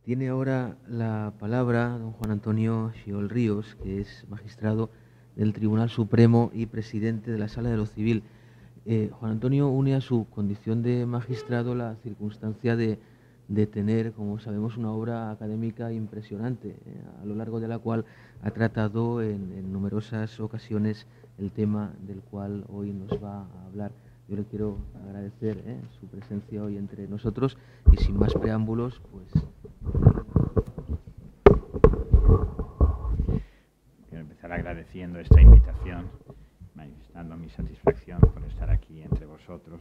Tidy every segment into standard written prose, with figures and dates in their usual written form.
Tiene ahora la palabra don Juan Antonio Xiol Ríos, que es magistrado del Tribunal Supremo y presidente de la Sala de lo Civil. Juan Antonio une a su condición de magistrado la circunstancia de tener, como sabemos, una obra académica impresionante, a lo largo de la cual ha tratado en numerosas ocasiones el tema del cual hoy nos va a hablar. Yo le quiero agradecer su presencia hoy entre nosotros y sin más preámbulos, pues... Quiero empezar agradeciendo esta invitación, manifestando mi satisfacción por estar aquí entre vosotros.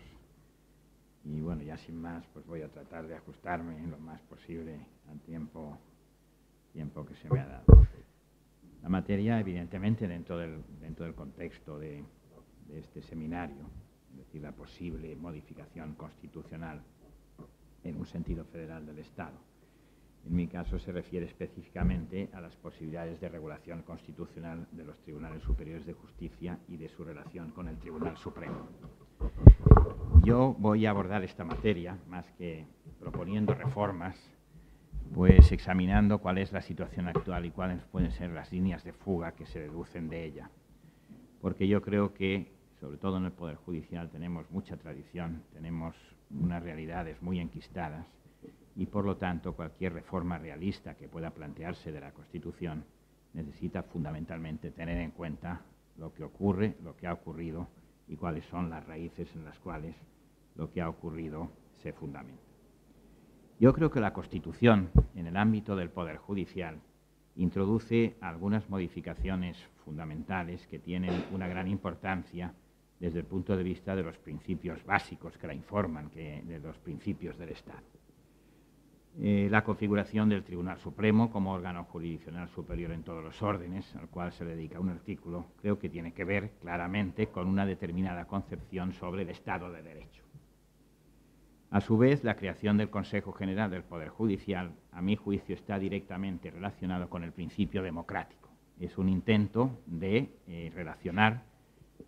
Y bueno, ya sin más, pues voy a tratar de ajustarme lo más posible al tiempo que se me ha dado. La materia, evidentemente, dentro del contexto de este seminario, es decir, la posible modificación constitucional en un sentido federal del Estado. En mi caso se refiere específicamente a las posibilidades de regulación constitucional de los tribunales superiores de justicia y de su relación con el Tribunal Supremo. Yo voy a abordar esta materia, más que proponiendo reformas, pues examinando cuál es la situación actual y cuáles pueden ser las líneas de fuga que se deducen de ella. Porque yo creo que, sobre todo en el Poder Judicial, tenemos mucha tradición, tenemos unas realidades muy enquistadas, y por lo tanto cualquier reforma realista que pueda plantearse de la Constitución necesita fundamentalmente tener en cuenta lo que ocurre, lo que ha ocurrido y cuáles son las raíces en las cuales lo que ha ocurrido se fundamenta. Yo creo que la Constitución, en el ámbito del Poder Judicial, introduce algunas modificaciones fundamentales que tienen una gran importancia desde el punto de vista de los principios básicos que la informan, de los principios del Estado. La configuración del Tribunal Supremo como órgano jurisdiccional superior en todos los órdenes, al cual se dedica un artículo, creo que tiene que ver claramente con una determinada concepción sobre el Estado de Derecho. A su vez, la creación del Consejo General del Poder Judicial, a mi juicio, está directamente relacionado con el principio democrático. Es un intento de relacionar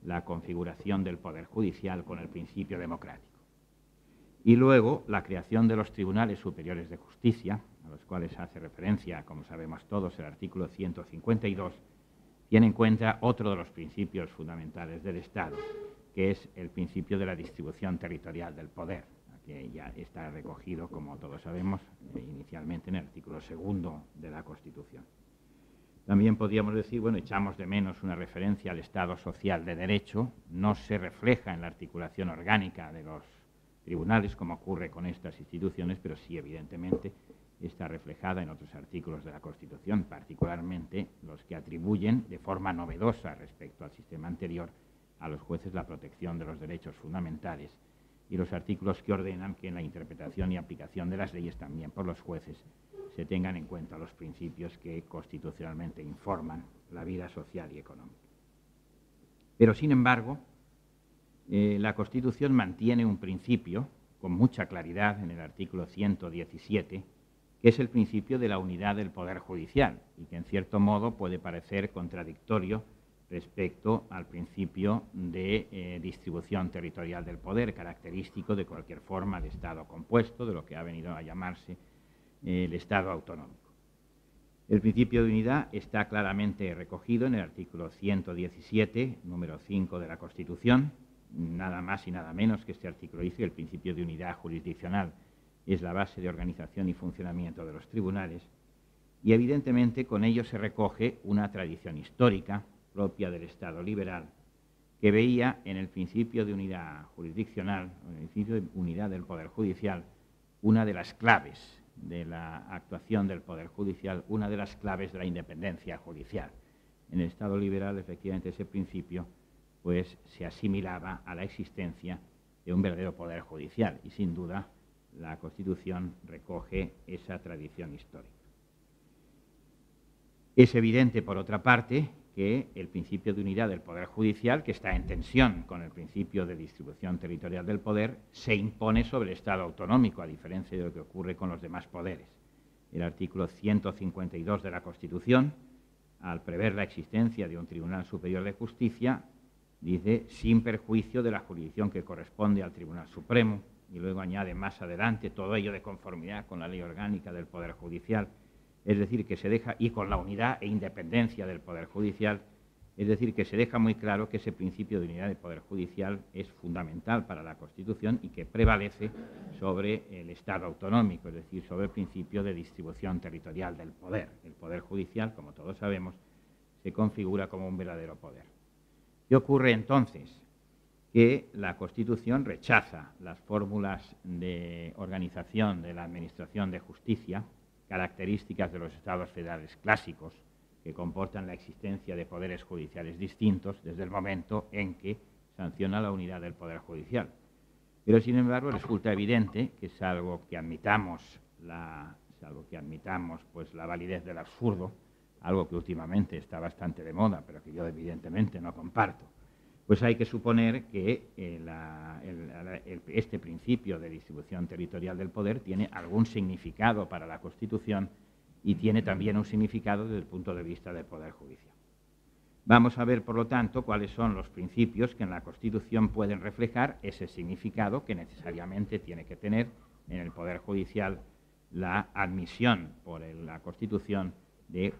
la configuración del Poder Judicial con el principio democrático. Y luego, la creación de los Tribunales Superiores de Justicia, a los cuales hace referencia, como sabemos todos, el artículo 152, tiene en cuenta otro de los principios fundamentales del Estado, que es el principio de la distribución territorial del poder, que ya está recogido, como todos sabemos, inicialmente en el artículo 2 de la Constitución. También podríamos decir, bueno, echamos de menos una referencia al Estado social de derecho, no se refleja en la articulación orgánica de los tribunales, como ocurre con estas instituciones, pero sí, evidentemente, está reflejada en otros artículos de la Constitución, particularmente los que atribuyen de forma novedosa respecto al sistema anterior a los jueces la protección de los derechos fundamentales y los artículos que ordenan que en la interpretación y aplicación de las leyes también por los jueces se tengan en cuenta los principios que constitucionalmente informan la vida social y económica. Pero, sin embargo, la Constitución mantiene un principio con mucha claridad en el artículo 117, que es el principio de la unidad del Poder Judicial y que en cierto modo puede parecer contradictorio respecto al principio de distribución territorial del poder, característico de cualquier forma de Estado compuesto, de lo que ha venido a llamarse el Estado autonómico. El principio de unidad está claramente recogido en el artículo 117, número 5 de la Constitución. Nada más y nada menos que este artículo dice que el principio de unidad jurisdiccional es la base de organización y funcionamiento de los tribunales y evidentemente con ello se recoge una tradición histórica propia del Estado liberal que veía en el principio de unidad jurisdiccional, en el principio de unidad del Poder Judicial, una de las claves de la actuación del Poder Judicial, una de las claves de la independencia judicial. En el Estado liberal, efectivamente, ese principio pues se asimilaba a la existencia de un verdadero poder judicial y sin duda la Constitución recoge esa tradición histórica. Es evidente, por otra parte, que el principio de unidad del Poder Judicial, que está en tensión con el principio de distribución territorial del poder, se impone sobre el Estado autonómico, a diferencia de lo que ocurre con los demás poderes. El artículo 152 de la Constitución, al prever la existencia de un Tribunal Superior de Justicia, dice, sin perjuicio de la jurisdicción que corresponde al Tribunal Supremo, y luego añade más adelante todo ello de conformidad con la ley orgánica del Poder Judicial, es decir, que se deja, y con la unidad e independencia del Poder Judicial, es decir, que se deja muy claro que ese principio de unidad del Poder Judicial es fundamental para la Constitución y que prevalece sobre el Estado autonómico, es decir, sobre el principio de distribución territorial del poder. El Poder Judicial, como todos sabemos, se configura como un verdadero poder. ¿Qué ocurre entonces? Que la Constitución rechaza las fórmulas de organización de la Administración de Justicia, características de los Estados federales clásicos, que comportan la existencia de poderes judiciales distintos desde el momento en que sanciona la unidad del Poder Judicial. Pero, sin embargo, resulta evidente que, salvo que admitamos pues, la validez del absurdo, algo que últimamente está bastante de moda, pero que yo evidentemente no comparto, pues hay que suponer que este principio de distribución territorial del poder tiene algún significado para la Constitución y tiene también un significado desde el punto de vista del Poder Judicial. Vamos a ver, por lo tanto, cuáles son los principios que en la Constitución pueden reflejar ese significado que necesariamente tiene que tener en el Poder Judicial la admisión por la Constitución de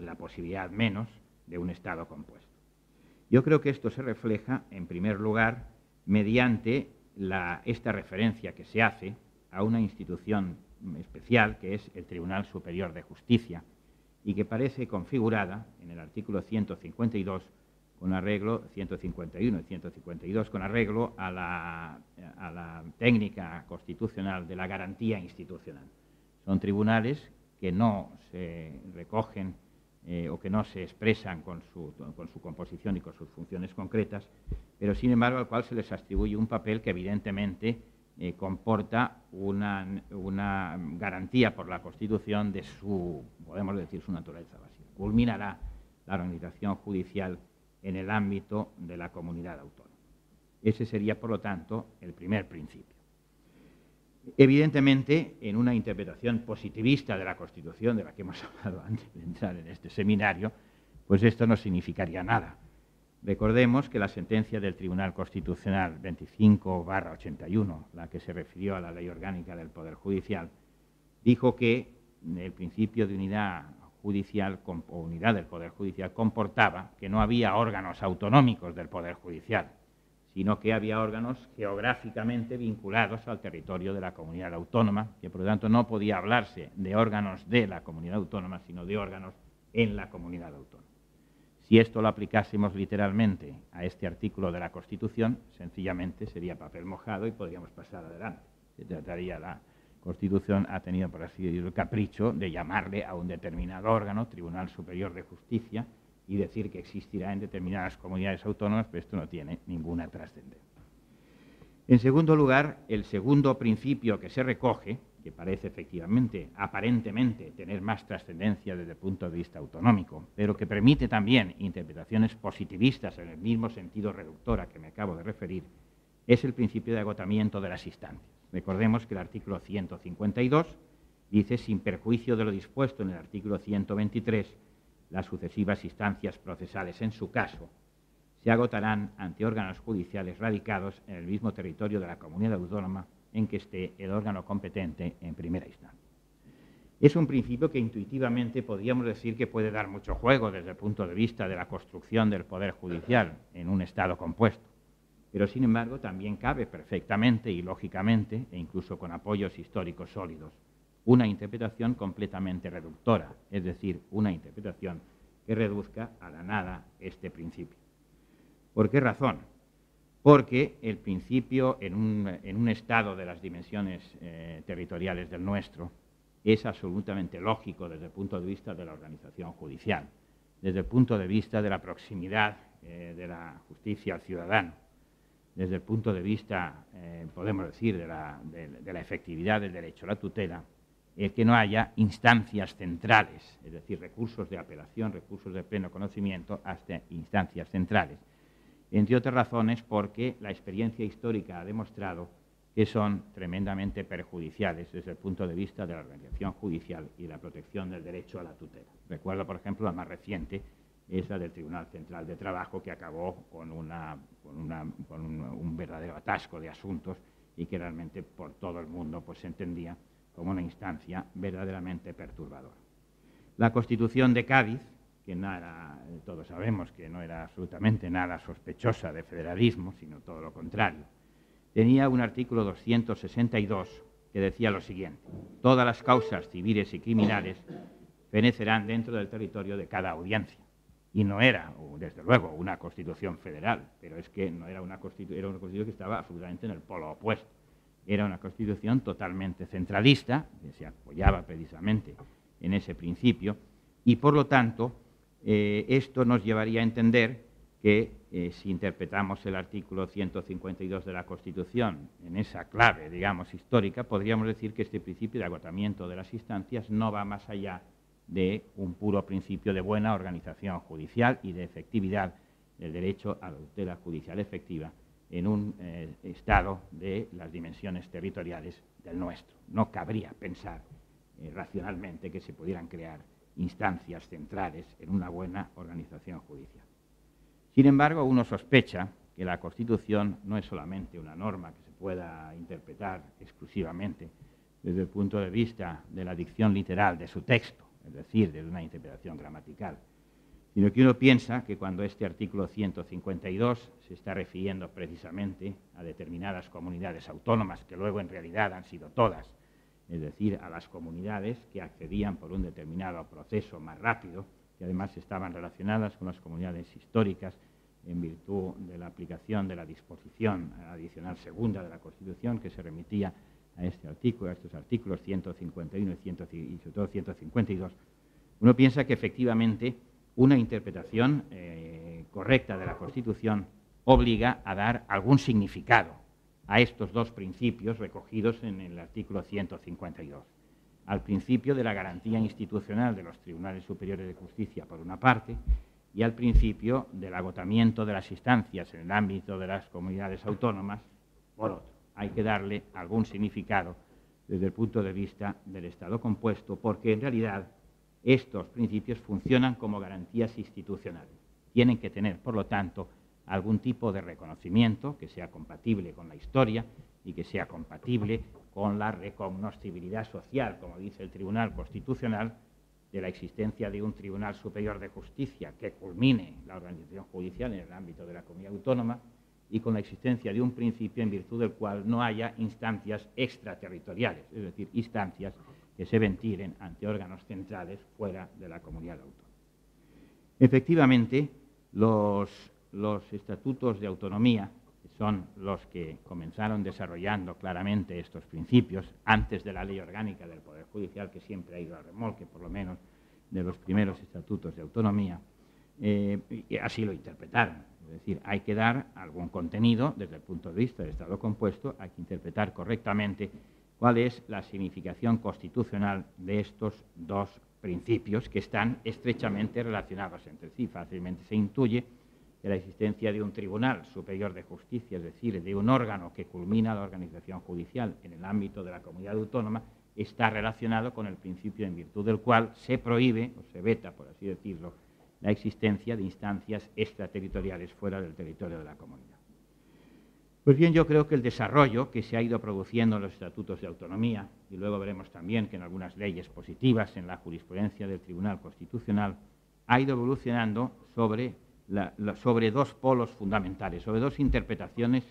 la posibilidad menos de un Estado compuesto. Yo creo que esto se refleja, en primer lugar, mediante esta referencia que se hace a una institución especial, que es el Tribunal Superior de Justicia, y que parece configurada en el artículo 152, con arreglo, 151 y 152, con arreglo a la técnica constitucional de la garantía institucional. Son tribunales que no se recogen o que no se expresan con su composición y con sus funciones concretas, pero sin embargo al cual se les atribuye un papel que evidentemente comporta una garantía por la Constitución de podemos decir, su naturaleza básica. Culminará la organización judicial en el ámbito de la comunidad autónoma. Ese sería, por lo tanto, el primer principio. Evidentemente, en una interpretación positivista de la Constitución, de la que hemos hablado antes de entrar en este seminario, pues esto no significaría nada. Recordemos que la sentencia del Tribunal Constitucional 25/81, la que se refirió a la Ley Orgánica del Poder Judicial, dijo que el principio de unidad judicial o unidad del Poder Judicial comportaba que no había órganos autonómicos del Poder Judicial, sino que había órganos geográficamente vinculados al territorio de la comunidad autónoma, que por lo tanto no podía hablarse de órganos de la comunidad autónoma, sino de órganos en la comunidad autónoma. Si esto lo aplicásemos literalmente a este artículo de la Constitución, sencillamente sería papel mojado y podríamos pasar adelante. Se trataría, la Constitución ha tenido, por así decirlo, el capricho de llamarle a un determinado órgano, Tribunal Superior de Justicia, y decir que existirá en determinadas comunidades autónomas, pero esto no tiene ninguna trascendencia. En segundo lugar, el segundo principio que se recoge, que parece efectivamente, aparentemente, tener más trascendencia desde el punto de vista autonómico, pero que permite también interpretaciones positivistas en el mismo sentido reductora que me acabo de referir, es el principio de agotamiento de las instancias. Recordemos que el artículo 152 dice, sin perjuicio de lo dispuesto en el artículo 123, las sucesivas instancias procesales, en su caso, se agotarán ante órganos judiciales radicados en el mismo territorio de la comunidad autónoma en que esté el órgano competente en primera instancia. Es un principio que intuitivamente podríamos decir que puede dar mucho juego desde el punto de vista de la construcción del Poder Judicial en un Estado compuesto, pero sin embargo también cabe perfectamente y lógicamente, e incluso con apoyos históricos sólidos, una interpretación completamente reductora, es decir, una interpretación que reduzca a la nada este principio. ¿Por qué razón? Porque el principio en un Estado de las dimensiones territoriales del nuestro es absolutamente lógico desde el punto de vista de la organización judicial, desde el punto de vista de la proximidad de la justicia al ciudadano, desde el punto de vista, podemos decir, de la efectividad del derecho a la tutela, el que no haya instancias centrales, es decir, recursos de apelación, recursos de pleno conocimiento, hasta instancias centrales. Entre otras razones porque la experiencia histórica ha demostrado que son tremendamente perjudiciales desde el punto de vista de la organización judicial y la protección del derecho a la tutela. Recuerdo, por ejemplo, la más reciente, es la del Tribunal Central de Trabajo, que acabó con un verdadero atasco de asuntos y que realmente por todo el mundo pues, se entendía como una instancia verdaderamente perturbadora. La Constitución de Cádiz, que no era, todos sabemos que no era absolutamente nada sospechosa de federalismo, sino todo lo contrario, tenía un artículo 262 que decía lo siguiente: todas las causas civiles y criminales fenecerán dentro del territorio de cada audiencia. Y no era, desde luego, una constitución federal, pero es que no era una constitución, era una constitución que estaba absolutamente en el polo opuesto. Era una constitución totalmente centralista, que se apoyaba precisamente en ese principio, y por lo tanto, esto nos llevaría a entender que si interpretamos el artículo 152 de la Constitución en esa clave, digamos, histórica, podríamos decir que este principio de agotamiento de las instancias no va más allá de un puro principio de buena organización judicial y de efectividad del derecho a la tutela judicial efectiva en un Estado de las dimensiones territoriales del nuestro. No cabría pensar racionalmente que se pudieran crear instancias centrales en una buena organización judicial. Sin embargo, uno sospecha que la Constitución no es solamente una norma que se pueda interpretar exclusivamente desde el punto de vista de la dicción literal de su texto, es decir, de una interpretación gramatical, sino que uno piensa que cuando este artículo 152 se está refiriendo precisamente a determinadas comunidades autónomas, que luego en realidad han sido todas, es decir, a las comunidades que accedían por un determinado proceso más rápido, que además estaban relacionadas con las comunidades históricas en virtud de la aplicación de la disposición adicional segunda de la Constitución, que se remitía a este artículo, a estos artículos 151 y sobre todo 152, uno piensa que efectivamente una interpretación correcta de la Constitución obliga a dar algún significado a estos dos principios recogidos en el artículo 152. Al principio de la garantía institucional de los tribunales superiores de justicia, por una parte, y al principio del agotamiento de las instancias en el ámbito de las comunidades autónomas, por otro. Hay que darle algún significado desde el punto de vista del Estado compuesto, porque en realidad estos principios funcionan como garantías institucionales. Tienen que tener, por lo tanto, algún tipo de reconocimiento que sea compatible con la historia y que sea compatible con la recognoscibilidad social, como dice el Tribunal Constitucional, de la existencia de un Tribunal Superior de Justicia que culmine la organización judicial en el ámbito de la comunidad autónoma y con la existencia de un principio en virtud del cual no haya instancias extraterritoriales, es decir, instancias que se ventilen ante órganos centrales fuera de la comunidad autónoma. Efectivamente, los estatutos de autonomía, que son los que comenzaron desarrollando claramente estos principios antes de la ley orgánica del Poder Judicial, que siempre ha ido a remolque, por lo menos, de los primeros estatutos de autonomía, y así lo interpretaron. Es decir, hay que dar algún contenido desde el punto de vista del Estado compuesto, hay que interpretar correctamente cuál es la significación constitucional de estos dos principios que están estrechamente relacionados entre sí. Fácilmente se intuye que la existencia de un Tribunal Superior de Justicia, es decir, de un órgano que culmina la organización judicial en el ámbito de la comunidad autónoma, está relacionado con el principio en virtud del cual se prohíbe, o se veta, por así decirlo, la existencia de instancias extraterritoriales fuera del territorio de la comunidad. Pues bien, yo creo que el desarrollo que se ha ido produciendo en los estatutos de autonomía, y luego veremos también que en algunas leyes positivas en la jurisprudencia del Tribunal Constitucional, ha ido evolucionando sobre dos polos fundamentales, sobre dos interpretaciones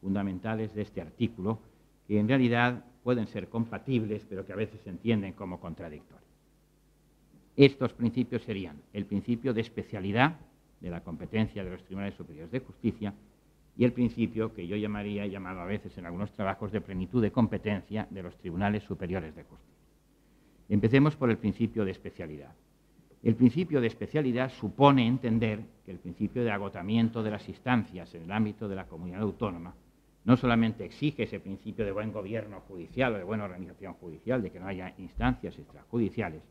fundamentales de este artículo, que en realidad pueden ser compatibles, pero que a veces se entienden como contradictorios. Estos principios serían el principio de especialidad de la competencia de los tribunales superiores de justicia y el principio que yo llamaría, llamado a veces en algunos trabajos, de plenitud de competencia de los tribunales superiores de justicia. Empecemos por el principio de especialidad. El principio de especialidad supone entender que el principio de agotamiento de las instancias en el ámbito de la comunidad autónoma no solamente exige ese principio de buen gobierno judicial o de buena organización judicial, de que no haya instancias extrajudiciales,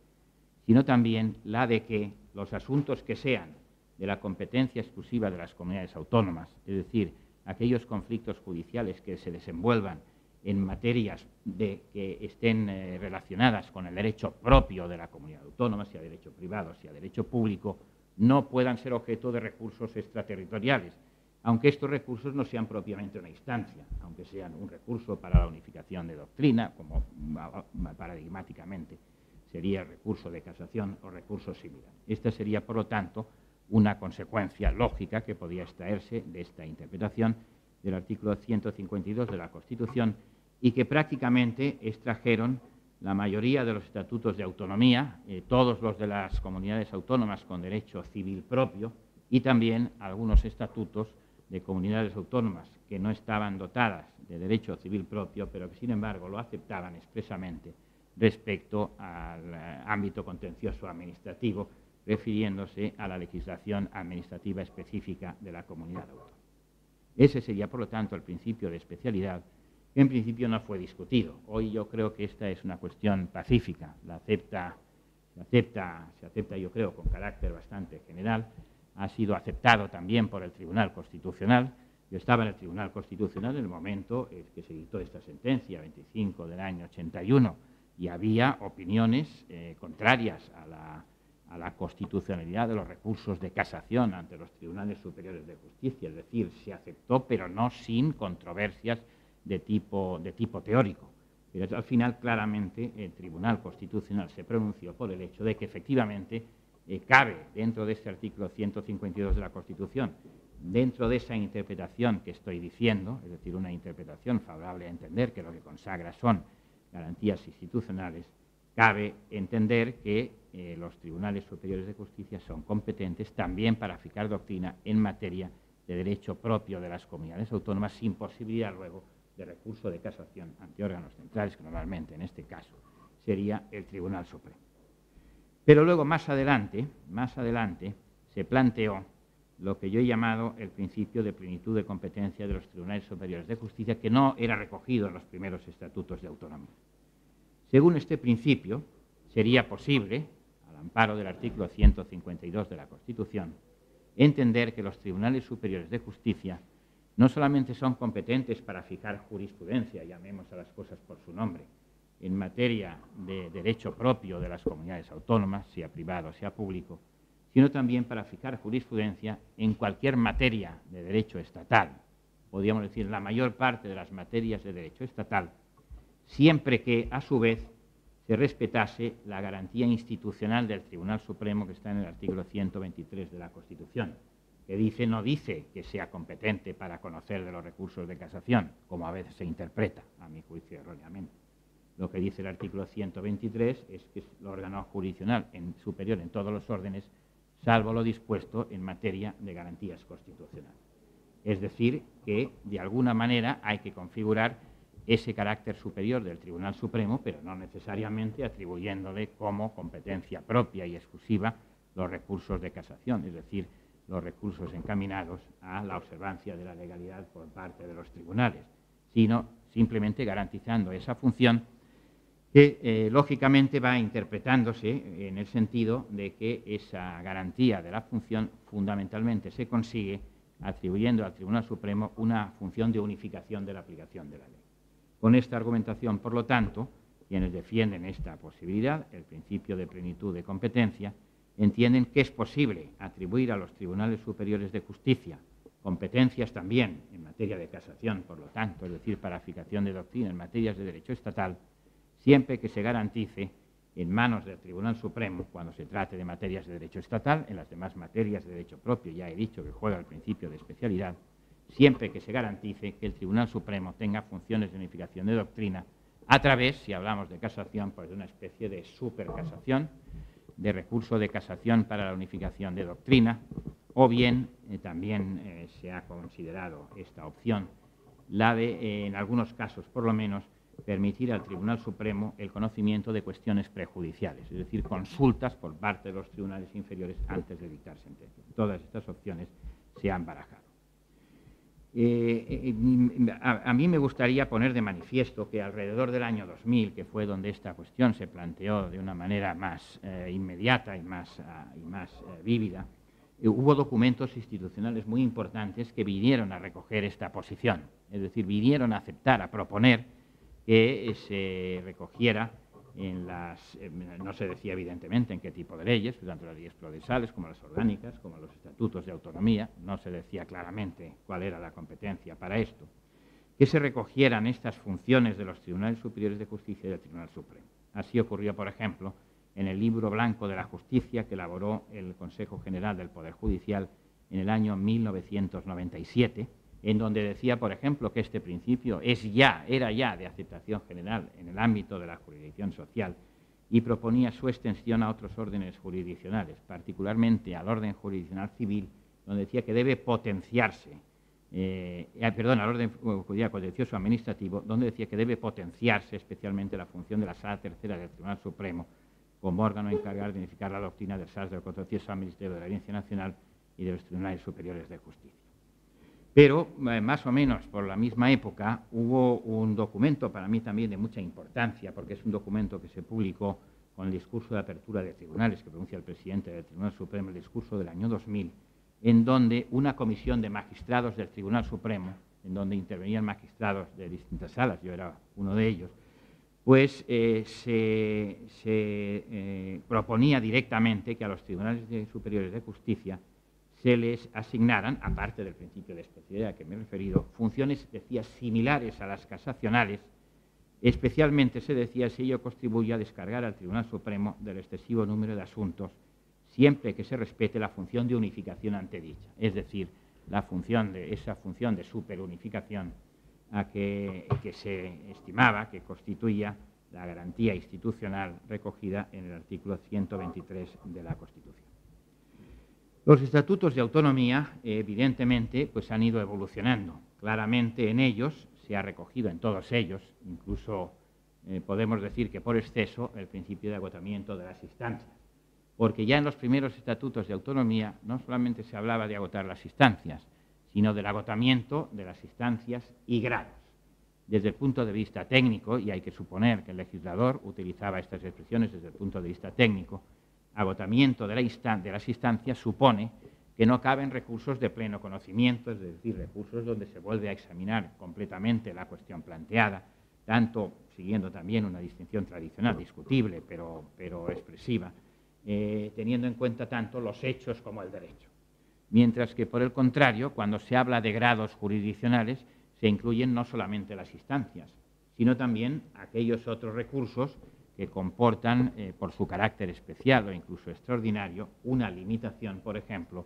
sino también la de que los asuntos que sean de la competencia exclusiva de las comunidades autónomas, es decir, aquellos conflictos judiciales que se desenvuelvan en materias que estén relacionadas con el derecho propio de la comunidad autónoma, sea derecho privado, sea derecho público, no puedan ser objeto de recursos extraterritoriales, aunque estos recursos no sean propiamente una instancia, aunque sean un recurso para la unificación de doctrina, como paradigmáticamente sería el recurso de casación o recurso similar. Esta sería, por lo tanto, una consecuencia lógica que podía extraerse de esta interpretación del artículo 152 de la Constitución y que prácticamente extrajeron la mayoría de los estatutos de autonomía, todos los de las comunidades autónomas con derecho civil propio y también algunos estatutos de comunidades autónomas que no estaban dotadas de derecho civil propio, pero que sin embargo lo aceptaban expresamente respecto al ámbito contencioso administrativo, refiriéndose a la legislación administrativa específica de la comunidad autónoma. Ese sería, por lo tanto, el principio de especialidad, que en principio no fue discutido. Hoy yo creo que esta es una cuestión pacífica, se acepta yo creo con carácter bastante general, ha sido aceptado también por el Tribunal Constitucional. Yo estaba en el Tribunal Constitucional en el momento en que se dictó esta sentencia, 25 del año 81, y había opiniones contrarias a la constitucionalidad de los recursos de casación ante los tribunales superiores de justicia, es decir, se aceptó, pero no sin controversias de tipo teórico. Pero al final, claramente, el Tribunal Constitucional se pronunció por el hecho de que, efectivamente, cabe dentro de este artículo 152 de la Constitución, dentro de esa interpretación que estoy diciendo, es decir, una interpretación favorable a entender que lo que consagra son garantías institucionales, cabe entender que los tribunales superiores de justicia son competentes también para fijar doctrina en materia de derecho propio de las comunidades autónomas, sin posibilidad luego de recurso de casación ante órganos centrales, que normalmente en este caso sería el Tribunal Supremo. Pero luego, más adelante, se planteó lo que yo he llamado el principio de plenitud de competencia de los tribunales superiores de justicia, que no era recogido en los primeros estatutos de autonomía. Según este principio, sería posible, al amparo del artículo 152 de la Constitución, entender que los tribunales superiores de justicia no solamente son competentes para fijar jurisprudencia, llamemos a las cosas por su nombre, en materia de derecho propio de las comunidades autónomas, sea privado, sea público, sino también para fijar jurisprudencia en cualquier materia de derecho estatal, podríamos decir la mayor parte de las materias de derecho estatal, siempre que, a su vez, se respetase la garantía institucional del Tribunal Supremo que está en el artículo 123 de la Constitución, que no dice que sea competente para conocer de los recursos de casación, como a veces se interpreta, a mi juicio erróneamente. Lo que dice el artículo 123 es que es el órgano jurisdiccional superior en todos los órdenes, salvo lo dispuesto en materia de garantías constitucionales. Es decir, que de alguna manera hay que configurar ese carácter superior del Tribunal Supremo, pero no necesariamente atribuyéndole como competencia propia y exclusiva los recursos de casación, es decir, los recursos encaminados a la observancia de la legalidad por parte de los tribunales, sino simplemente garantizando esa función que lógicamente va interpretándose en el sentido de que esa garantía de la función fundamentalmente se consigue atribuyendo al Tribunal Supremo una función de unificación de la aplicación de la ley. Con esta argumentación, por lo tanto, quienes defienden esta posibilidad, el principio de plenitud de competencia, entienden que es posible atribuir a los tribunales superiores de justicia competencias también en materia de casación, por lo tanto, es decir, para fijación de doctrina en materias de derecho estatal, siempre que se garantice en manos del Tribunal Supremo, cuando se trate de materias de derecho estatal, en las demás materias de derecho propio, ya he dicho que juega el principio de especialidad, siempre que se garantice que el Tribunal Supremo tenga funciones de unificación de doctrina a través, si hablamos de casación, pues de una especie de supercasación, de recurso de casación para la unificación de doctrina, o bien también se ha considerado esta opción, la de, en algunos casos por lo menos, permitir al Tribunal Supremo el conocimiento de cuestiones prejudiciales, es decir, consultas por parte de los tribunales inferiores antes de dictar sentencias. Todas estas opciones se han barajado. A mí me gustaría poner de manifiesto que alrededor del año 2000, que fue donde esta cuestión se planteó de una manera más inmediata y más vívida, hubo documentos institucionales muy importantes que vinieron a recoger esta posición, es decir, vinieron a aceptar, a proponer que se recogiera no se decía evidentemente en qué tipo de leyes, tanto las leyes procesales como las orgánicas, como los estatutos de autonomía, no se decía claramente cuál era la competencia para esto, que se recogieran estas funciones de los Tribunales Superiores de Justicia y del Tribunal Supremo. Así ocurrió, por ejemplo, en el Libro Blanco de la Justicia que elaboró el Consejo General del Poder Judicial en el año 1997, en donde decía, por ejemplo, que este principio era ya de aceptación general en el ámbito de la jurisdicción social y proponía su extensión a otros órdenes jurisdiccionales, particularmente al orden jurisdiccional civil, donde decía que debe potenciarse, al orden judicial contencioso administrativo, donde decía que debe potenciarse especialmente la función de la Sala Tercera del Tribunal Supremo como órgano encargado de unificar la doctrina del SAS del contencioso administrativo de la Audiencia Nacional y de los Tribunales Superiores de Justicia. Pero, más o menos por la misma época, hubo un documento para mí también de mucha importancia, porque es un documento que se publicó con el discurso de apertura de tribunales que pronuncia el presidente del Tribunal Supremo, el discurso del año 2000, en donde una comisión de magistrados del Tribunal Supremo, en donde intervenían magistrados de distintas salas, yo era uno de ellos, pues se proponía directamente que a los Tribunales Superiores de Justicia se les asignaran, aparte del principio de especialidad a que me he referido, funciones, decía, similares a las casacionales, especialmente se decía si ello contribuye a descargar al Tribunal Supremo del excesivo número de asuntos, siempre que se respete la función de unificación antedicha, es decir, esa función de superunificación a que se estimaba que constituía la garantía institucional recogida en el artículo 123 de la Constitución. Los estatutos de autonomía, evidentemente, pues han ido evolucionando. Claramente en ellos se ha recogido, en todos ellos, incluso podemos decir que por exceso, el principio de agotamiento de las instancias. Porque ya en los primeros estatutos de autonomía no solamente se hablaba de agotar las instancias, sino del agotamiento de las instancias y grados. Desde el punto de vista técnico, y hay que suponer que el legislador utilizaba estas expresiones desde el punto de vista técnico, agotamiento de las instancias supone que no caben recursos de pleno conocimiento, es decir, recursos donde se vuelve a examinar completamente la cuestión planteada, tanto siguiendo también una distinción tradicional, discutible, pero expresiva, teniendo en cuenta tanto los hechos como el derecho. Mientras que, por el contrario, cuando se habla de grados jurisdiccionales, se incluyen no solamente las instancias, sino también aquellos otros recursos que comportan, por su carácter especial o incluso extraordinario, una limitación, por ejemplo,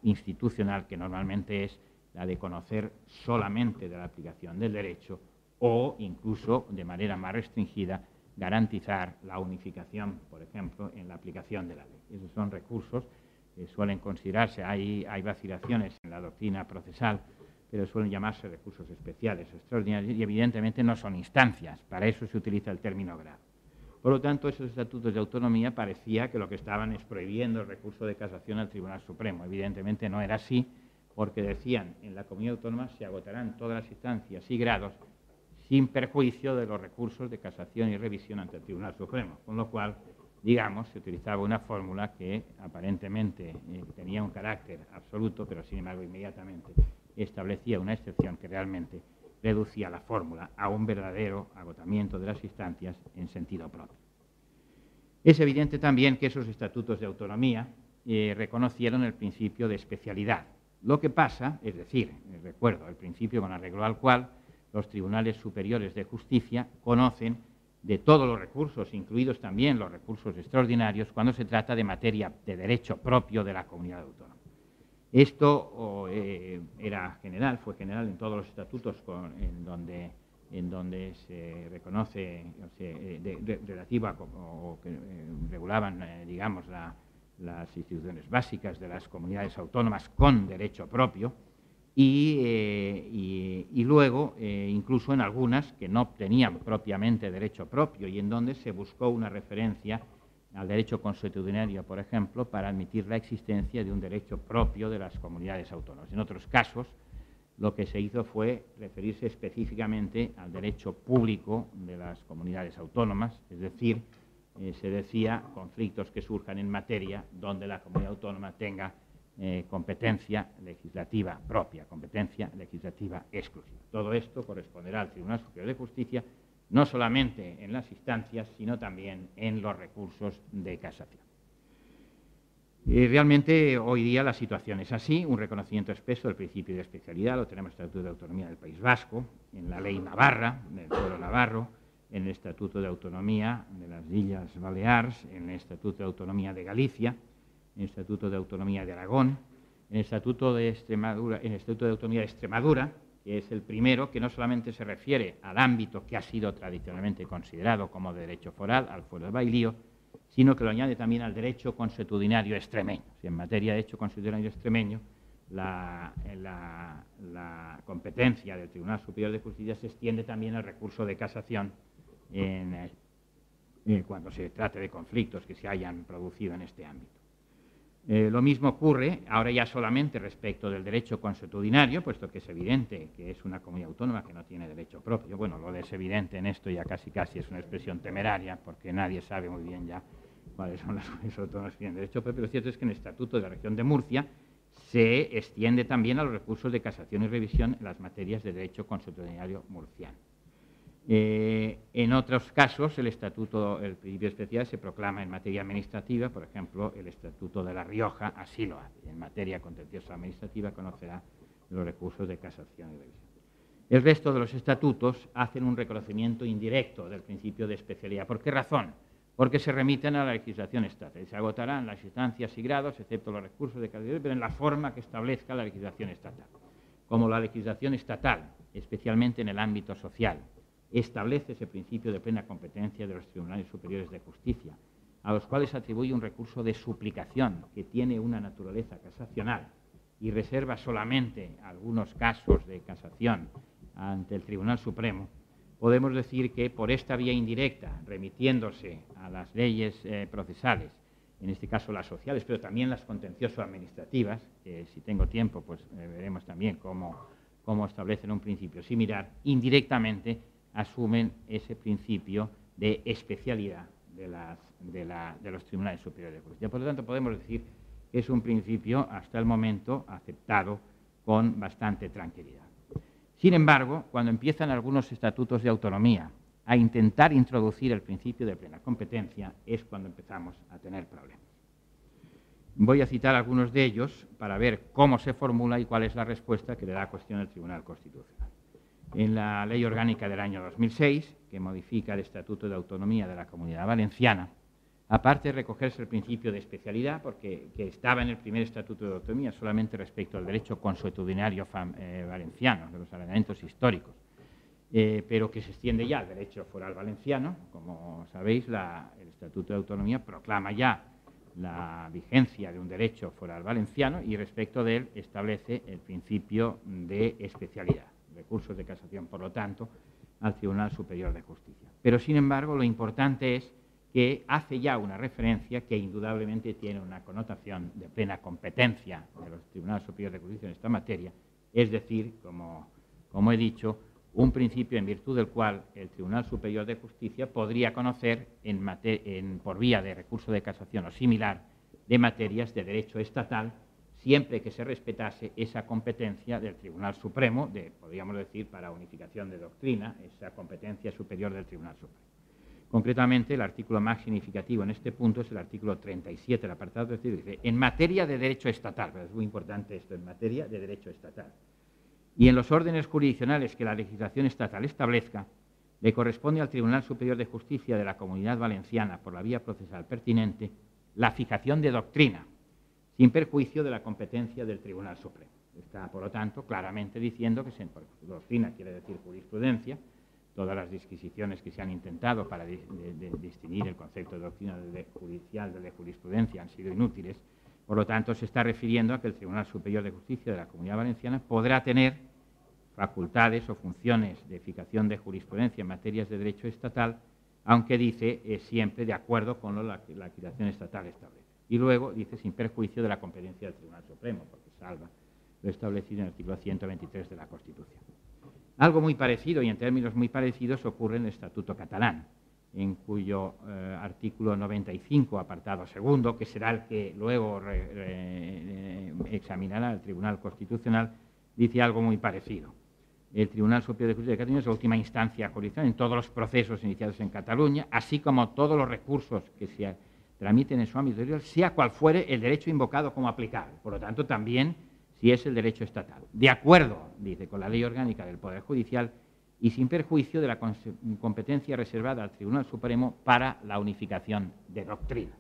institucional, que normalmente es la de conocer solamente de la aplicación del derecho o, incluso, de manera más restringida, garantizar la unificación, por ejemplo, en la aplicación de la ley. Esos son recursos que suelen considerarse, hay vacilaciones en la doctrina procesal, pero suelen llamarse recursos especiales o extraordinarios y, evidentemente, no son instancias. Para eso se utiliza el término grado. Por lo tanto, esos estatutos de autonomía parecía que lo que estaban es prohibiendo el recurso de casación al Tribunal Supremo. Evidentemente no era así, porque decían en la comunidad autónoma se agotarán todas las instancias y grados sin perjuicio de los recursos de casación y revisión ante el Tribunal Supremo. Con lo cual, digamos, se utilizaba una fórmula que aparentemente tenía un carácter absoluto, pero sin embargo inmediatamente establecía una excepción que realmente reducía la fórmula a un verdadero agotamiento de las instancias en sentido propio. Es evidente también que esos estatutos de autonomía reconocieron el principio de especialidad. Lo que pasa, es decir, recuerdo el principio con arreglo al cual los tribunales superiores de justicia conocen de todos los recursos, incluidos también los recursos extraordinarios, cuando se trata de materia de derecho propio de la comunidad autónoma. Esto era general, fue general en todos los estatutos en donde se reconoce, relativa o que regulaban, digamos, las instituciones básicas de las comunidades autónomas con derecho propio y luego, incluso en algunas que no tenían propiamente derecho propio y en donde se buscó una referencia al derecho consuetudinario, por ejemplo, para admitir la existencia de un derecho propio de las comunidades autónomas. En otros casos, lo que se hizo fue referirse específicamente al derecho público de las comunidades autónomas, es decir, se decía conflictos que surjan en materia donde la comunidad autónoma tenga competencia legislativa propia, competencia legislativa exclusiva. Todo esto corresponderá al Tribunal Superior de Justicia no solamente en las instancias, sino también en los recursos de casación. Realmente hoy día la situación es así, un reconocimiento expreso del principio de especialidad, lo tenemos en el Estatuto de Autonomía del País Vasco, en la Ley Navarra, del pueblo navarro, en el Estatuto de Autonomía de las Islas Baleares, en el Estatuto de Autonomía de Galicia, en el Estatuto de Autonomía de Aragón, en el Estatuto de Extremadura, en el Estatuto de Autonomía de Extremadura, que es el primero, que no solamente se refiere al ámbito que ha sido tradicionalmente considerado como derecho foral, al fuero de bailío, sino que lo añade también al derecho consuetudinario extremeño. Si en materia de derecho consuetudinario extremeño, la competencia del Tribunal Superior de Justicia se extiende también al recurso de casación cuando se trate de conflictos que se hayan producido en este ámbito. Lo mismo ocurre ahora ya solamente respecto del derecho consuetudinario, puesto que es evidente que es una comunidad autónoma que no tiene derecho propio. Bueno, lo de es evidente en esto ya casi es una expresión temeraria, porque nadie sabe muy bien ya cuáles son las comunidades autónomas que tienen derecho propio. Lo cierto es que en el Estatuto de la Región de Murcia se extiende también a los recursos de casación y revisión en las materias de derecho consuetudinario murciano. En otros casos, el principio de especialidad se proclama en materia administrativa, por ejemplo, el Estatuto de La Rioja así lo hace. En materia contenciosa administrativa conocerá los recursos de casación y revisión. El resto de los estatutos hacen un reconocimiento indirecto del principio de especialidad. ¿Por qué razón? Porque se remiten a la legislación estatal. Se agotarán las instancias y grados, excepto los recursos de casación, pero en la forma que establezca la legislación estatal. Como la legislación estatal, especialmente en el ámbito social, establece ese principio de plena competencia de los tribunales superiores de justicia, a los cuales atribuye un recurso de suplicación que tiene una naturaleza casacional y reserva solamente algunos casos de casación ante el Tribunal Supremo, podemos decir que por esta vía indirecta, remitiéndose a las leyes procesales, en este caso las sociales, pero también las contencioso-administrativas, que si tengo tiempo pues veremos también cómo establecen un principio similar, indirectamente asumen ese principio de especialidad de los tribunales superiores de justicia. Por lo tanto, podemos decir que es un principio, hasta el momento, aceptado con bastante tranquilidad. Sin embargo, cuando empiezan algunos estatutos de autonomía a intentar introducir el principio de plena competencia, es cuando empezamos a tener problemas. Voy a citar algunos de ellos para ver cómo se formula y cuál es la respuesta que le da a cuestión el Tribunal Constitucional. En la Ley Orgánica del año 2006, que modifica el Estatuto de Autonomía de la Comunidad Valenciana, aparte de recogerse el principio de especialidad, porque que estaba en el primer Estatuto de Autonomía solamente respecto al derecho consuetudinario valenciano, de los ordenamientos históricos, pero que se extiende ya al derecho foral valenciano. Como sabéis, el Estatuto de Autonomía proclama ya la vigencia de un derecho foral valenciano y respecto de él establece el principio de especialidad. Recursos de casación, por lo tanto, al Tribunal Superior de Justicia. Pero, sin embargo, lo importante es que hace ya una referencia que indudablemente tiene una connotación de plena competencia de los Tribunales Superiores de Justicia en esta materia, es decir, como he dicho, un principio en virtud del cual el Tribunal Superior de Justicia podría conocer por vía de recurso de casación o similar de materias de derecho estatal, siempre que se respetase esa competencia del Tribunal Supremo, podríamos decir, para unificación de doctrina, esa competencia superior del Tribunal Supremo. Concretamente, el artículo más significativo en este punto es el artículo 37, el apartado 3, dice, en materia de derecho estatal, pero es muy importante esto, en materia de derecho estatal, y en los órdenes jurisdiccionales que la legislación estatal establezca, le corresponde al Tribunal Superior de Justicia de la Comunidad Valenciana, por la vía procesal pertinente, la fijación de doctrina, sin perjuicio de la competencia del Tribunal Supremo. Está, por lo tanto, claramente diciendo que doctrina quiere decir jurisprudencia, todas las disquisiciones que se han intentado para distinguir el concepto de doctrina judicial de jurisprudencia han sido inútiles. Por lo tanto, se está refiriendo a que el Tribunal Superior de Justicia de la Comunidad Valenciana podrá tener facultades o funciones de fijación de jurisprudencia en materias de derecho estatal, aunque dice siempre de acuerdo con lo que la legislación estatal establece. Y luego dice sin perjuicio de la competencia del Tribunal Supremo, porque salva lo establecido en el artículo 123 de la Constitución. Algo muy parecido y en términos muy parecidos ocurre en el Estatuto catalán, en cuyo artículo 95, apartado segundo, que será el que luego examinará el Tribunal Constitucional, dice algo muy parecido. el Tribunal Superior de Justicia de Cataluña es la última instancia judicial en todos los procesos iniciados en Cataluña, así como todos los recursos que se tramiten en su ámbito territorial, sea cual fuere el derecho invocado como aplicable. Por lo tanto, también si es el derecho estatal. De acuerdo, dice, con la Ley Orgánica del Poder Judicial y sin perjuicio de la competencia reservada al Tribunal Supremo para la unificación de doctrina.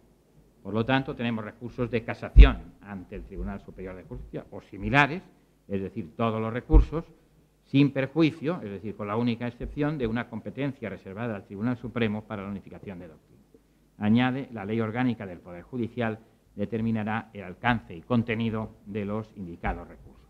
Por lo tanto, tenemos recursos de casación ante el Tribunal Superior de Justicia o similares, es decir, todos los recursos, sin perjuicio, es decir, con la única excepción de una competencia reservada al Tribunal Supremo para la unificación de doctrina. Añade, la Ley Orgánica del Poder Judicial determinará el alcance y contenido de los indicados recursos.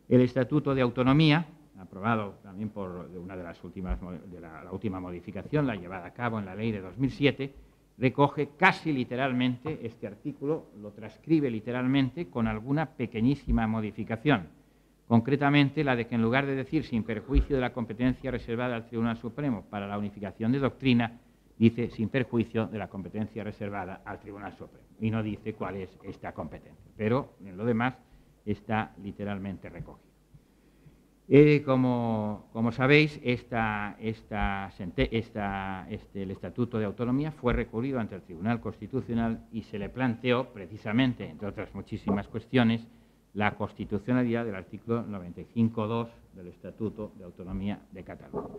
El Estatuto de Autonomía, aprobado también por una de las últimas, la última modificación, la llevada a cabo en la Ley de 2007, recoge casi literalmente este artículo, lo transcribe literalmente con alguna pequeñísima modificación, concretamente la de que en lugar de decir sin perjuicio de la competencia reservada al Tribunal Supremo para la unificación de doctrina, dice sin perjuicio de la competencia reservada al Tribunal Supremo y no dice cuál es esta competencia, pero en lo demás está literalmente recogido. Como sabéis, el Estatuto de Autonomía fue recurrido ante el Tribunal Constitucional y se le planteó, precisamente, entre otras muchísimas cuestiones, la constitucionalidad del artículo 95.2 del Estatuto de Autonomía de Cataluña.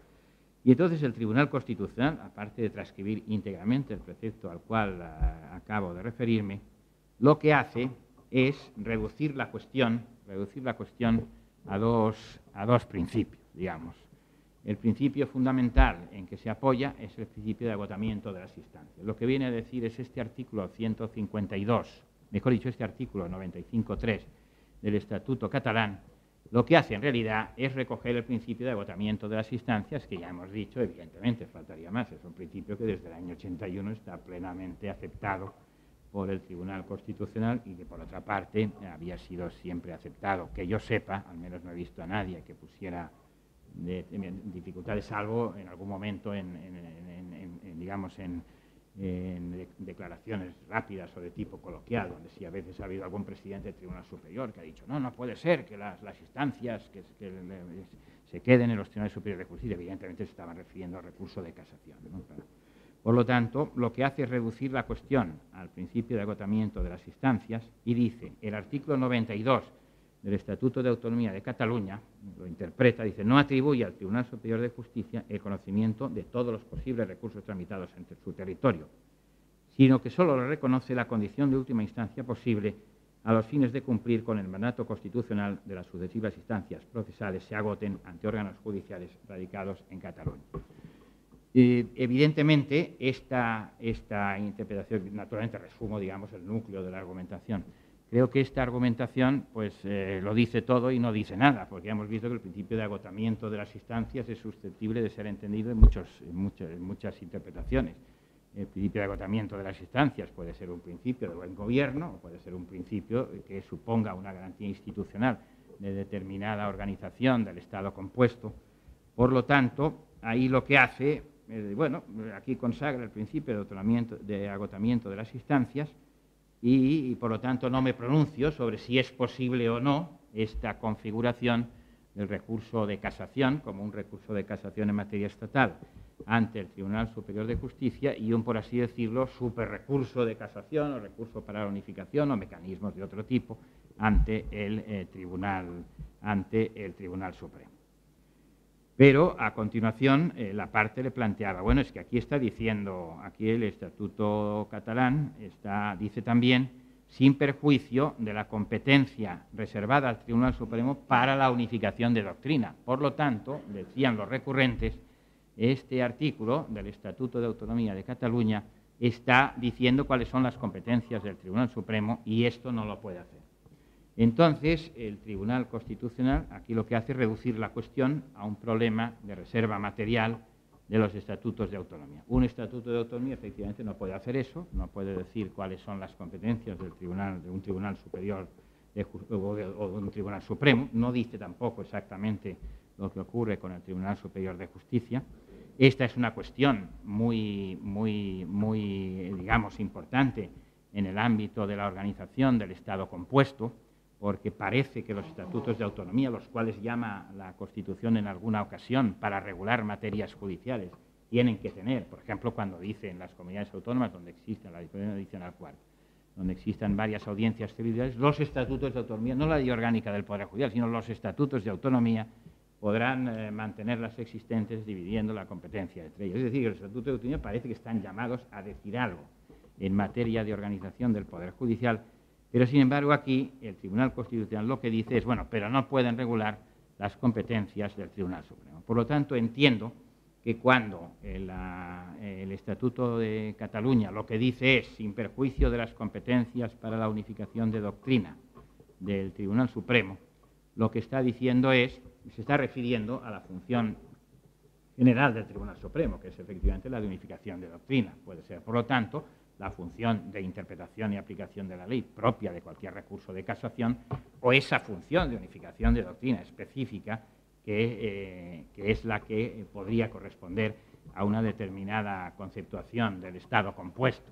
Y entonces el Tribunal Constitucional, aparte de transcribir íntegramente el precepto al cual acabo de referirme, lo que hace es reducir la cuestión a dos principios, digamos. El principio fundamental en que se apoya es el principio de agotamiento de las instancias. Lo que viene a decir es este artículo 152, mejor dicho, este artículo 95.3 del Estatuto catalán, lo que hace en realidad es recoger el principio de agotamiento de las instancias, que ya hemos dicho, evidentemente, faltaría más, es un principio que desde el año 81 está plenamente aceptado por el Tribunal Constitucional y que, por otra parte, había sido siempre aceptado. Que yo sepa, al menos no he visto a nadie que pusiera dificultades, salvo en algún momento en declaraciones rápidas o de tipo coloquial, donde sí a veces ha habido algún presidente del Tribunal Superior que ha dicho no puede ser que las instancias que se queden en los Tribunales Superiores de Justicia. Evidentemente se estaban refiriendo al recurso de casación, ¿no? Por lo tanto, lo que hace es reducir la cuestión al principio de agotamiento de las instancias y dice, el artículo 92 del Estatuto de Autonomía de Cataluña, lo interpreta, dice, no atribuye al Tribunal Superior de Justicia el conocimiento de todos los posibles recursos tramitados en su territorio, sino que solo le reconoce la condición de última instancia posible a los fines de cumplir con el mandato constitucional de las sucesivas instancias procesales se agoten ante órganos judiciales radicados en Cataluña. Evidentemente, esta interpretación, naturalmente resumo, digamos, el núcleo de la argumentación. Creo que esta argumentación pues, lo dice todo y no dice nada, porque ya hemos visto que el principio de agotamiento de las instancias es susceptible de ser entendido en muchas interpretaciones. El principio de agotamiento de las instancias puede ser un principio de buen gobierno o puede ser un principio que suponga una garantía institucional de determinada organización del Estado compuesto. Por lo tanto, ahí lo que hace, aquí consagra el principio de agotamiento de las instancias y, por lo tanto, no me pronuncio sobre si es posible o no esta configuración del recurso de casación como un recurso de casación en materia estatal ante el Tribunal Superior de Justicia y un, por así decirlo, superrecurso de casación o recurso para la unificación o mecanismos de otro tipo ante el Tribunal Supremo. Pero, a continuación, la parte le planteaba, bueno, es que aquí está diciendo, aquí el Estatuto catalán dice también, sin perjuicio de la competencia reservada al Tribunal Supremo para la unificación de doctrina. Por lo tanto, decían los recurrentes, este artículo del Estatuto de Autonomía de Cataluña está diciendo cuáles son las competencias del Tribunal Supremo y esto no lo puede hacer. Entonces, el Tribunal Constitucional aquí lo que hace es reducir la cuestión a un problema de reserva material de los estatutos de autonomía. Un estatuto de autonomía efectivamente no puede hacer eso, no puede decir cuáles son las competencias de un tribunal superior o de un tribunal supremo, no dice tampoco exactamente lo que ocurre con el Tribunal Superior de Justicia. Esta es una cuestión muy, digamos, importante en el ámbito de la organización del Estado compuesto, porque parece que los estatutos de autonomía, los cuales llama la Constitución en alguna ocasión para regular materias judiciales, tienen que tener, por ejemplo, cuando dice en las comunidades autónomas donde existe la disposición adicional cuarta, donde existan varias audiencias territoriales, los estatutos de autonomía, no la ley orgánica del Poder Judicial, sino los estatutos de autonomía, podrán mantener las existentes dividiendo la competencia entre ellos. Es decir, que los estatutos de autonomía parece que están llamados a decir algo en materia de organización del Poder Judicial, pero sin embargo aquí el Tribunal Constitucional lo que dice es, bueno, pero no pueden regular las competencias del Tribunal Supremo. Por lo tanto, entiendo que cuando el Estatuto de Cataluña lo que dice es, sin perjuicio de las competencias para la unificación de doctrina del Tribunal Supremo, lo que está diciendo es, se está refiriendo a la función general del Tribunal Supremo, que es efectivamente la de unificación de doctrina. Puede ser, por lo tanto, la función de interpretación y aplicación de la ley propia de cualquier recurso de casación, o esa función de unificación de doctrina específica que es la que podría corresponder a una determinada conceptuación del Estado compuesto.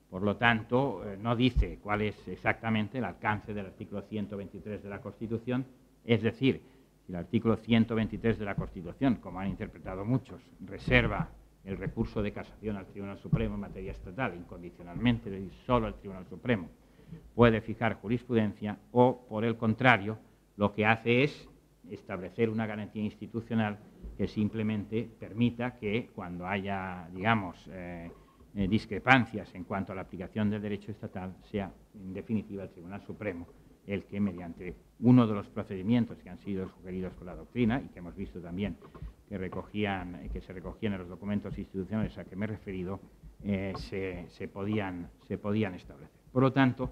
Por lo tanto, no dice cuál es exactamente el alcance del artículo 123 de la Constitución, es decir, si el artículo 123 de la Constitución, como han interpretado muchos, reserva el recurso de casación al Tribunal Supremo en materia estatal incondicionalmente, es decir, solo el Tribunal Supremo puede fijar jurisprudencia, o, por el contrario, lo que hace es establecer una garantía institucional que simplemente permita que cuando haya, digamos, discrepancias en cuanto a la aplicación del derecho estatal, sea en definitiva el Tribunal Supremo el que, mediante uno de los procedimientos que han sido sugeridos por la doctrina y que hemos visto también que se recogían en los documentos institucionales a que me he referido, se podían establecer. Por lo tanto,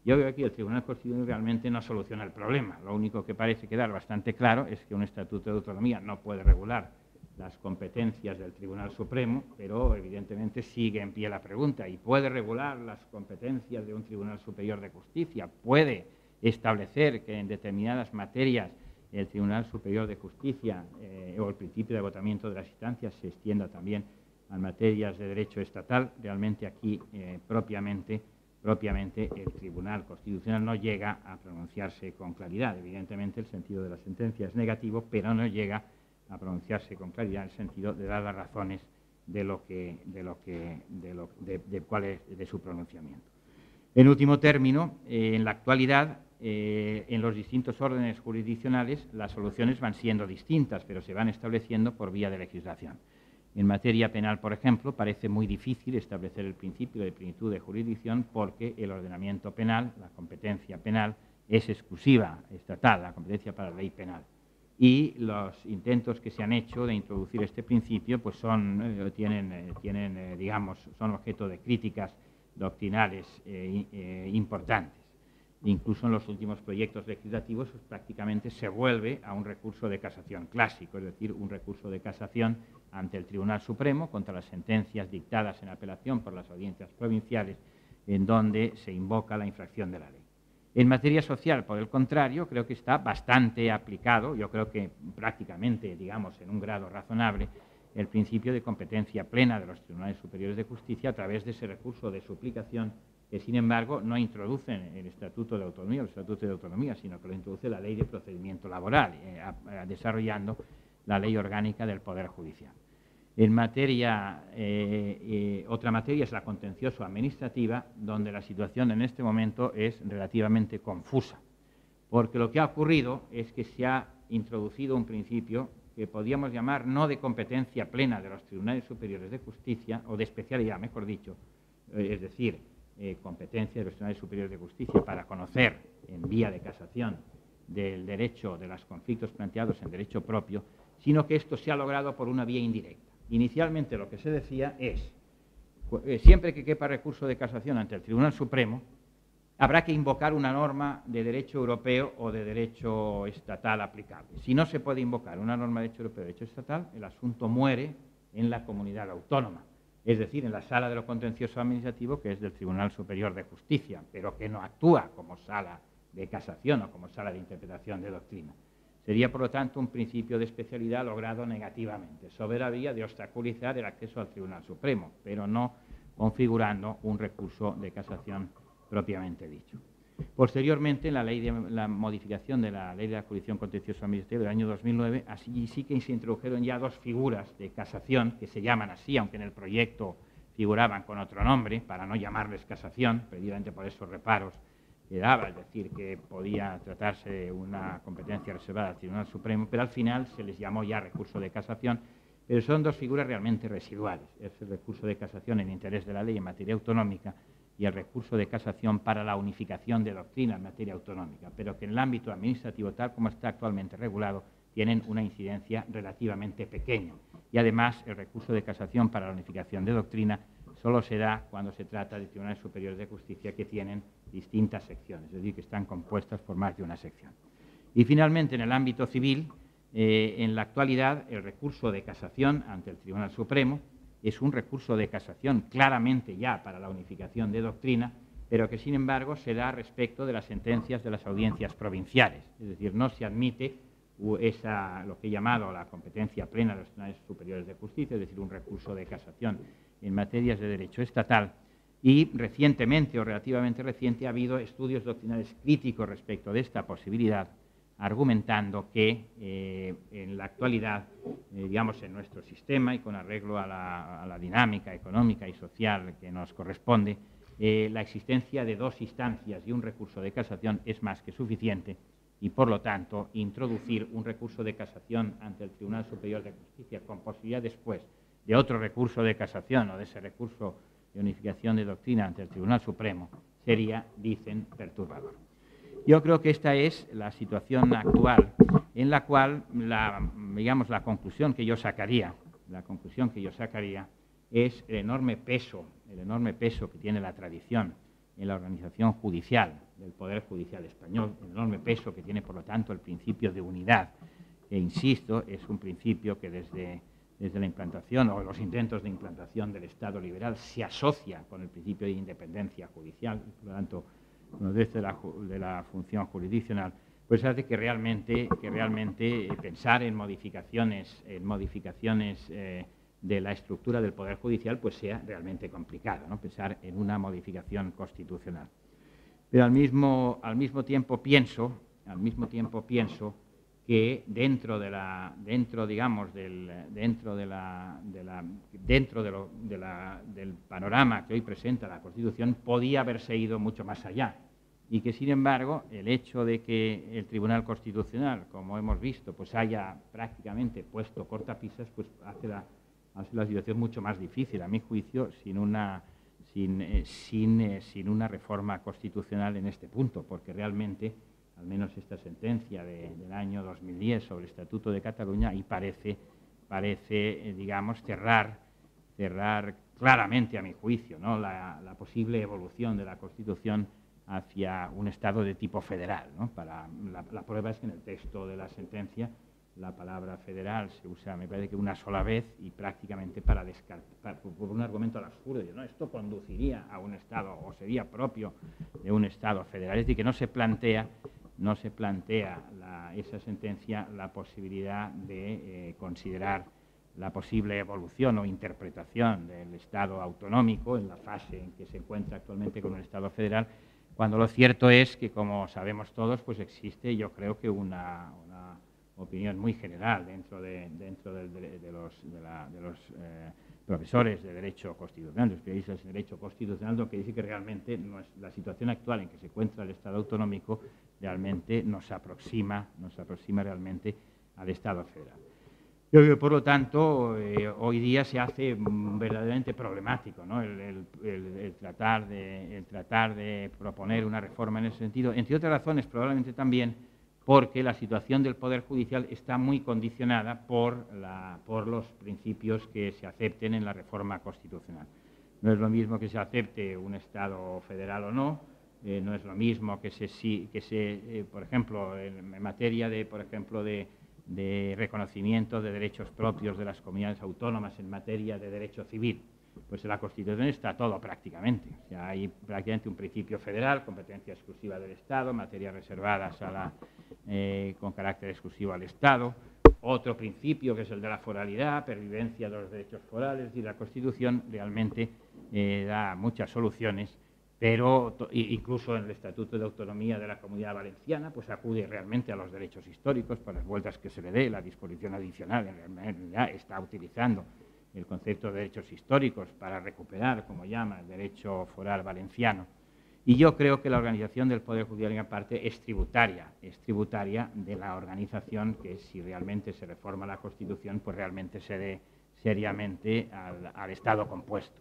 yo veo aquí el Tribunal Constitucional realmente no soluciona el problema. Lo único que parece quedar bastante claro es que un estatuto de autonomía no puede regular las competencias del Tribunal Supremo, pero evidentemente sigue en pie la pregunta, ¿y puede regular las competencias de un Tribunal Superior de Justicia? ¿Puede establecer que en determinadas materias el Tribunal Superior de Justicia o el principio de agotamiento de las instancias se extienda también a materias de derecho estatal? Realmente aquí propiamente el Tribunal Constitucional no llega a pronunciarse con claridad. Evidentemente el sentido de la sentencia es negativo, pero no llega a pronunciarse con claridad en el sentido de dar las razones de cuál es de su pronunciamiento. En último término, en la actualidad, en los distintos órdenes jurisdiccionales, las soluciones van siendo distintas, pero se van estableciendo por vía de legislación. En materia penal, por ejemplo, parece muy difícil establecer el principio de plenitud de jurisdicción porque el ordenamiento penal, la competencia penal, es exclusiva estatal, la competencia para la ley penal. Y los intentos que se han hecho de introducir este principio pues digamos, son objeto de críticas doctrinales importantes. Incluso en los últimos proyectos legislativos pues, prácticamente se vuelve a un recurso de casación clásico, es decir, un recurso de casación ante el Tribunal Supremo contra las sentencias dictadas en apelación por las audiencias provinciales, en donde se invoca la infracción de la ley. En materia social, por el contrario, creo que está bastante aplicado, yo creo que prácticamente, digamos, en un grado razonable, el principio de competencia plena de los Tribunales Superiores de Justicia a través de ese recurso de suplicación que, sin embargo, no introducen el Estatuto de Autonomía, sino que lo introduce la Ley de Procedimiento Laboral, desarrollando la Ley Orgánica del Poder Judicial. En materia, otra materia es la contencioso-administrativa, donde la situación en este momento es relativamente confusa, porque lo que ha ocurrido es que se ha introducido un principio que podríamos llamar no de competencia plena de los Tribunales Superiores de Justicia, o de especialidad, mejor dicho, es decir, competencia de los Tribunales Superiores de Justicia para conocer en vía de casación del derecho, de los conflictos planteados en derecho propio, sino que esto se ha logrado por una vía indirecta. Inicialmente lo que se decía es, siempre que quepa recurso de casación ante el Tribunal Supremo, habrá que invocar una norma de derecho europeo o de derecho estatal aplicable. Si no se puede invocar una norma de derecho europeo o de derecho estatal, el asunto muere en la comunidad autónoma, es decir, en la sala de lo contencioso administrativo, que es del Tribunal Superior de Justicia, pero que no actúa como sala de casación o como sala de interpretación de doctrina. Sería, por lo tanto, un principio de especialidad logrado negativamente, sobre la vía de obstaculizar el acceso al Tribunal Supremo, pero no configurando un recurso de casación propiamente dicho. Posteriormente, la modificación de la Ley de la Jurisdicción Contencioso Administrativa del año 2009, así sí que se introdujeron ya dos figuras de casación, que se llaman así, aunque en el proyecto figuraban con otro nombre, para no llamarles casación, precisamente por esos reparos que daba, es decir, que podía tratarse de una competencia reservada al Tribunal Supremo, pero al final se les llamó ya recurso de casación, pero son dos figuras realmente residuales. Es el recurso de casación en interés de la ley en materia autonómica y el recurso de casación para la unificación de doctrina en materia autonómica, pero que en el ámbito administrativo, tal como está actualmente regulado, tienen una incidencia relativamente pequeña. Y además, el recurso de casación para la unificación de doctrina solo se da cuando se trata de tribunales superiores de justicia que tienen distintas secciones, es decir, que están compuestas por más de una sección. Y finalmente, en el ámbito civil, en la actualidad, el recurso de casación ante el Tribunal Supremo es un recurso de casación claramente ya para la unificación de doctrina, pero que, sin embargo, se da respecto de las sentencias de las audiencias provinciales. Es decir, no se admite lo que he llamado la competencia plena de los tribunales superiores de justicia, es decir, un recurso de casación en materias de derecho estatal. Y recientemente, o relativamente reciente, ha habido estudios doctrinales críticos respecto de esta posibilidad, argumentando que en la actualidad, digamos, en nuestro sistema y con arreglo a la dinámica económica y social que nos corresponde, la existencia de dos instancias y un recurso de casación es más que suficiente y, por lo tanto, introducir un recurso de casación ante el Tribunal Superior de Justicia con posibilidad después de otro recurso de casación o de ese recurso de unificación de doctrina ante el Tribunal Supremo sería, dicen, perturbador. Yo creo que esta es la situación actual, en la cual, la conclusión que yo sacaría es el enorme peso que tiene la tradición en la organización judicial del Poder Judicial español, el enorme peso que tiene, por lo tanto, el principio de unidad, que, insisto, es un principio que desde la implantación o los intentos de implantación del Estado liberal se asocia con el principio de independencia judicial, y, por lo tanto, desde de la función jurisdiccional, pues hace que realmente pensar en modificaciones de la estructura del Poder Judicial pues sea realmente complicado, ¿no? Pensar en una modificación constitucional. Pero al mismo tiempo pienso que dentro del panorama que hoy presenta la Constitución podía haberse ido mucho más allá y que, sin embargo, el hecho de que el Tribunal Constitucional, como hemos visto, pues haya prácticamente puesto cortapisas, pues hace la situación mucho más difícil, a mi juicio, sin una reforma constitucional en este punto, porque realmente, al menos esta sentencia del año 2010 sobre el Estatuto de Cataluña, y parece digamos, cerrar claramente, a mi juicio, ¿no?, la posible evolución de la Constitución hacia un Estado de tipo federal, ¿no? La prueba es que en el texto de la sentencia la palabra federal se usa, me parece que una sola vez, y prácticamente para descartar, por un argumento absurdo, ¿no? Esto conduciría a un Estado o sería propio de un Estado federal. Es decir, que no se plantea esa sentencia la posibilidad de considerar la posible evolución o interpretación del Estado autonómico en la fase en que se encuentra actualmente con el Estado federal, cuando lo cierto es que, como sabemos todos, pues existe, yo creo que una opinión muy general dentro de los profesores de Derecho Constitucional, los especialistas en Derecho Constitucional, lo que dice que realmente la situación actual en que se encuentra el Estado autonómico realmente nos aproxima realmente al Estado federal. Yo creo que, por lo tanto, hoy día se hace verdaderamente problemático, ¿no?, el tratar de proponer una reforma en ese sentido, entre otras razones, probablemente también porque la situación del Poder Judicial está muy condicionada por los principios que se acepten en la reforma constitucional. No es lo mismo que se acepte un Estado federal o no, no es lo mismo por ejemplo, en materia de reconocimiento de derechos propios de las comunidades autónomas en materia de derecho civil. Pues en la Constitución está todo prácticamente. O sea, hay prácticamente un principio federal, competencia exclusiva del Estado, materias reservadas con carácter exclusivo al Estado. Otro principio, que es el de la foralidad, pervivencia de los derechos forales, y la Constitución realmente da muchas soluciones pero incluso en el Estatuto de Autonomía de la Comunidad Valenciana, pues acude realmente a los derechos históricos por las vueltas que se le dé. La disposición adicional en realidad está utilizando el concepto de derechos históricos para recuperar, como llama, el derecho foral valenciano. Y yo creo que la organización del Poder Judicial, en parte, es tributaria de la organización que, si realmente se reforma la Constitución, pues realmente se dé seriamente al Estado compuesto.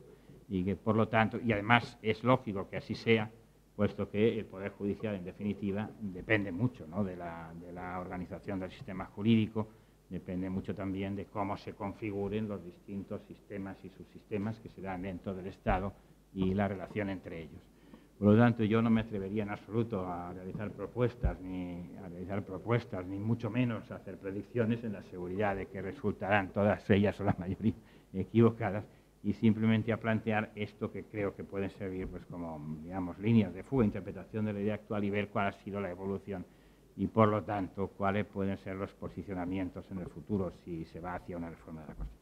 Y que, por lo tanto, y además es lógico que así sea, puesto que el Poder Judicial, en definitiva, depende mucho, ¿no?, de la organización del sistema jurídico, depende mucho también de cómo se configuren los distintos sistemas y subsistemas que se dan dentro del Estado y la relación entre ellos. Por lo tanto, yo no me atrevería en absoluto a realizar propuestas, ni mucho menos a hacer predicciones, en la seguridad de que resultarán todas ellas o la mayoría equivocadas, y simplemente a plantear esto que creo que pueden servir pues como, digamos, líneas de fuga, interpretación de la idea actual, y ver cuál ha sido la evolución y, por lo tanto, cuáles pueden ser los posicionamientos en el futuro si se va hacia una reforma de la Constitución.